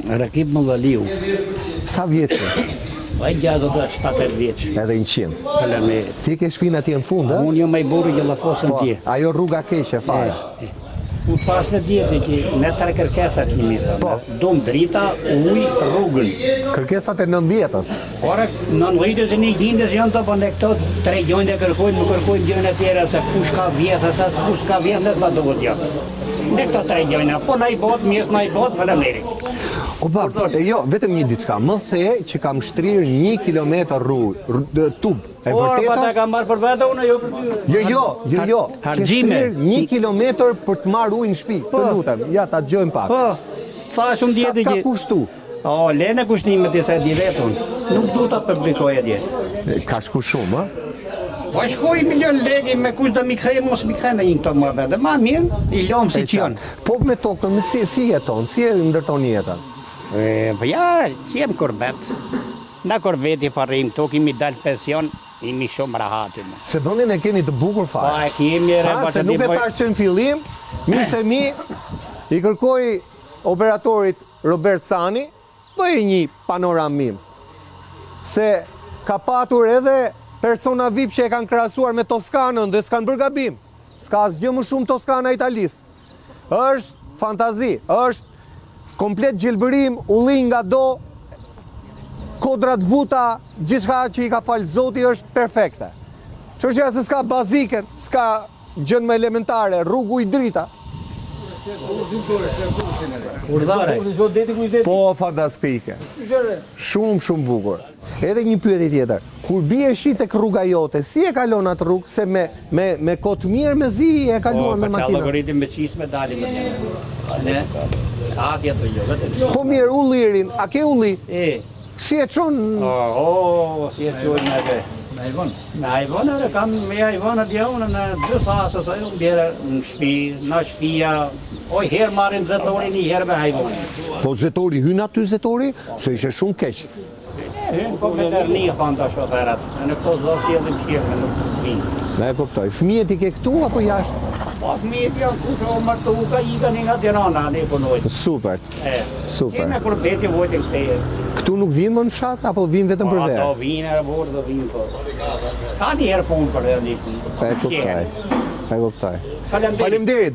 Rakip Mëllaliu. Sa vjetë? Ai gjatë do 70 vjeç. Edhe 100. Faleminderit. Ti ke shpinë atje në fund, a? Unë jo më i burri gjallafosën Po, ti. ajo rruga keqe fare. Unë fash në djetë që ne 3 kërkesa kemi. Dom drita, ujë, rrugën. Kërkesat e 90-s. Ora, 90-s e 100-s janë të bënde këto 3 gjojnë e kërkojnë, më kërkojnë gjojnë e tjera, se kush ka vjetë, se kush ka vjetë, dhe të duhet janë. Ne këto 3 gjojnë, po na i botë, mjesë na i botë, faleminderit. O bab, jo, vetëm një diçka, më the që kam shtrirë 1 kilometër tub. E Po, vërteta? ta kam marrë për vete, unë jo për ty. Jo. Harxime. Ke shtrirë 1 kilometër për të marrë ujë në shtëpi. Të lutem, ja ta dëgjojmë pak. Po, thash unë Sa djetë ka që... kushtu? O, lene kushtimet e se di vetën. Nuk du ta publikoj atje. Ka shku shumë, a? Po shkoj 1 milion legi me kush do mi kthej, mos mi kthej në një këto më vete. Ma mirë, i lom si që janë. Po me tokën, si jeton, si e ndërton jetën? Po ja, që jem korbet. Na korbeti parim, to kemi dalë pension, imi shumë rahatim. Se vendin e keni të bukur Po fare. e kemi Ha, se nuk e thash që në fillim, miqtë e mi, i kërkoj operatorit Robert Cani, bëj një panoramim. Se ka patur edhe persona VIP që e kanë krahasuar me Toskanën dhe s'kanë bërë gabim. S'ka asgjë më shumë Toskana Italis. Është fantazi, është komplet gjelbërim, ullin nga do, kodrat buta, gjithçka që i ka falë Zoti është perfekte. Çështja se s'ka baziken, s'ka gjën më elementare, rrugu i drita. Urdhare. Po, fantastike. Shumë bukur. Edhe një pyetje tjetër. Kur bie shi tek rruga jote, si e kalon atë rrugë se me kohë mirë me zi e kaluan me Po, makinë? algoritim me qisme dalim me ne. Atje të jo, vetëm. Po mirë, ullirin, a ke ulli? Si e çon? Si e çojnë atë? Me hajvon? Me hajvon, edhe kam me hajvon atje unë në 2 sasë, sa unë djerë në shtëpi, në shtëpia, oj herë marrin zetorin, një herë me hajvon. Po zetori, hyn aty zetori, se ishe shumë keq. Hyn, po me tërni e thonë të shoferat, në këto zonë sjellin shirme, nuk të vinë. Me e kuptoj, fëmijët i ke këtu apo jashtë? Po fëmijët janë kushë o martu, ka ikën nga Tirana, ne punojnë. Super, super. Si me kurbeti vojtë këteje. Këtu nuk vinë më në fshat, apo vinë vetëm për verë? Ato vinë, e vorë dhe vinë, po. Ka një herë punë për dhe një punë. E kuptoj. Faleminderit. Faleminderit.